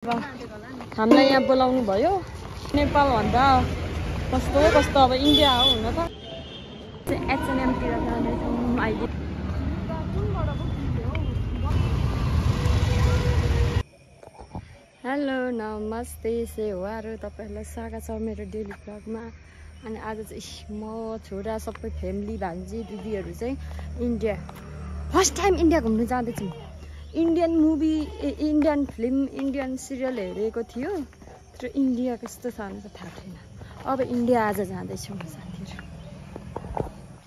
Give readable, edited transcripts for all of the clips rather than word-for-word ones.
हामीलाई यहाँ बोलाउनु भयो नेपाल भन्दा कस्तो कस्तो अब इन्डिया हो हुन त H&M तिर जाँदैछौँ अहिले हेलो नमस्ते सेवाहरू तपाईहरुलाई स्वागत छ मेरो डेली ब्लगमा अनि आज चाहिँ म छोरा सबै फ्यामिली भान्जी दिदीहरु चाहिँ इन्डिया फर्स्ट टाइम इन्डिया घुम्न जाँदैछौँ Indian movie Indian film Indian serial हेरेको थियो तर इन्डिया कस्तो छ भनेर थाहा छैन अब इन्डिया आज जाँदैछौँ साथीहरु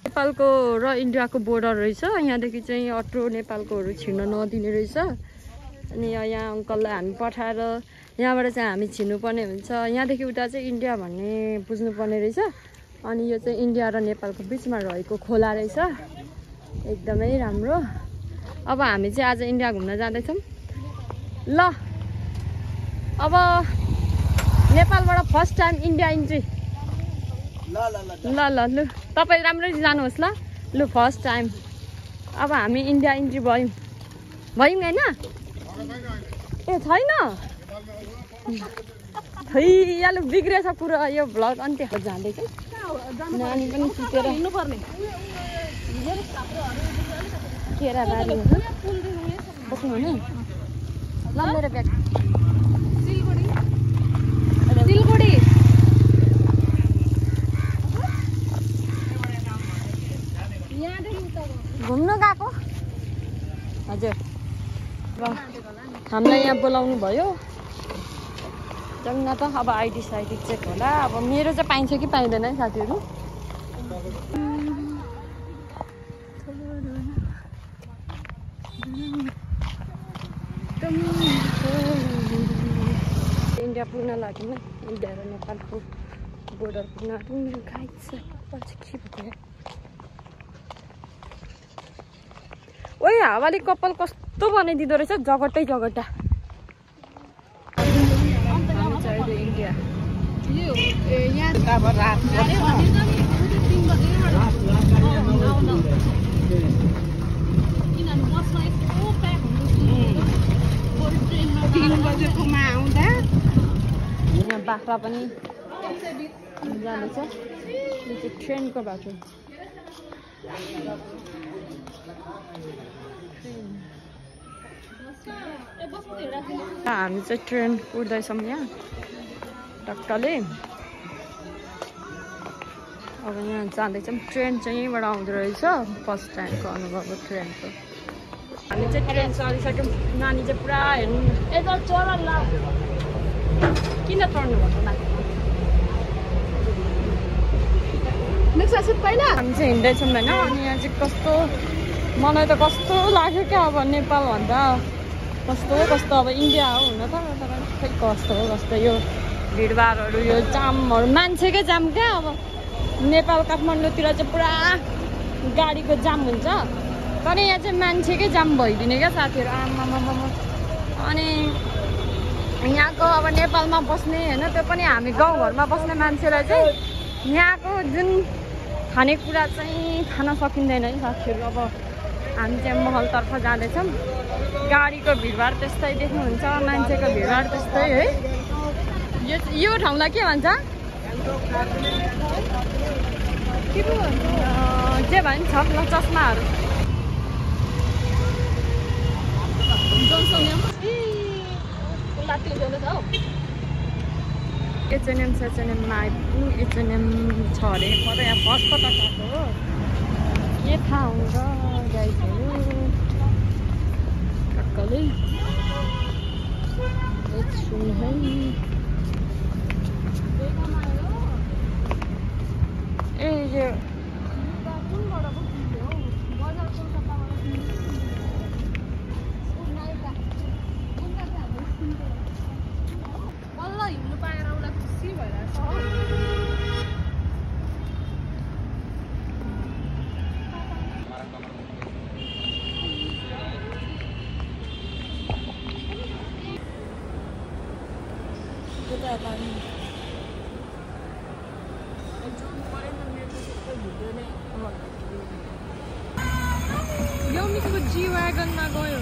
नेपालको र इन्डियाको बोर्डर रहेछ यहाँदेखि चाहिँ अटो नेपालकोहरु छिर्न नदिने रहेछ अनि यहाँ अंकललाई हामी पठाएर यहाँबाट चाहिँ हामी छिर्नुपर्ने हुन्छ यहाँदेखि उता चाहिँ इन्डिया भन्ने बुझ्नुपर्ने रहेछ अनि यो चाहिँ इन्डिया र नेपालको बीचमा रहेको खोला रहेछ एकदमै राम्रो अब हामी चाहिँ आज इन्डिया घुम्न जाँदैछौँ ल अब नेपालबाट फर्स्ट टाइम इन्डिया इन्ट्री ल तपाई राम्ररी जानुहोस् ल लु फर्स्ट टाइम अब हामी इन्डिया इन्ट्री भयौँ हैन ए छैन खै बिग्रेछ पुरा यो भ्लग अन्त्य जाँदैछ नानी पनि सुतेर हिँड्नुपर्ने केरा बारीहरु बस्नु हुने ल मेरो ब्याग सिलगढी घुम्न गएको हजुर हामीलाई यहाँ बोलाउनु भयो जाउँ त अब आइडी साइडी चेक होला अब मेरो चाहिँ पाइन्छ कि पाइँदैन है साथीहरु इन्डिया पुग्न लाग्यो इन्डिया र नेपालको बोर्डर पुग्न लाग्यो मेरो गाई छ पछि के भयो ओइ हावाले कपाल कस्तो बनाइदिँदो रहेछ जगटै जगटा इन्डिया यहाँ बाख्रा पनि जाँदैछ यो चाहिँ ट्रेनको बाटो हामी चाहिँ ट्रेन उड्दैछौँ यहाँ टक्कले अब यहाँ जाँदैछौँ ट्रेन चाहिँ यहीँबाट आउँदो रहेछ फर्स्ट टाइमको अनुभव हो ट्रेनको हामी चाहिँ ट्रेन चढिसक्यौँ नानी चाहिँ पुरा हेर्नु यता चढ ल किन चढ्नु भएको माथि पहिला हामी चाहिँ हिँड्दैछौँ होइन अनि यहाँ चाहिँ कस्तो मलाई त कस्तो लाग्यो क्या अब नेपाल भन्दा कस्तो कस्तो अब इन्डिया हो हुन त खै कस्तो यो भिडभाडहरू यो जामहरू मान्छेकै जाम क्या अब नेपाल काठमाडौँतिर चाहिँ पुरा गाडीको जाम हुन्छ तर यहाँ चाहिँ मान्छेकै जाम भइदिने क्या साथीहरु आमामामा अनि यहाँको अब नेपालमा बस्ने होइन त्यो पनि हामी गाउँघरमा बस्ने मान्छेलाई चाहिँ यहाँको जुन खानेकुरा चाहिँ खान सकिँदैन है साथीहरु अब हामी चाहिँ महलतर्फ जाँदैछौँ गाडीको भिडभाड त्यस्तै देख्नुहुन्छ मान्छेको भिडभाड त्यस्तै है यो ठाउँलाई के भन्छ जे भन्छ ल चस्माहरू H&M मा आइपुग्नु H&M छ अरे पर यहाँ फर्स्ट पत्ता गएको हो के थाहा हुन्छ गाइजहरू टक्कले एकछिन है ए यो हिँड्नु पाएर उसलाई खुसी भइरहेछ यो मिसको जी वागनमा गयो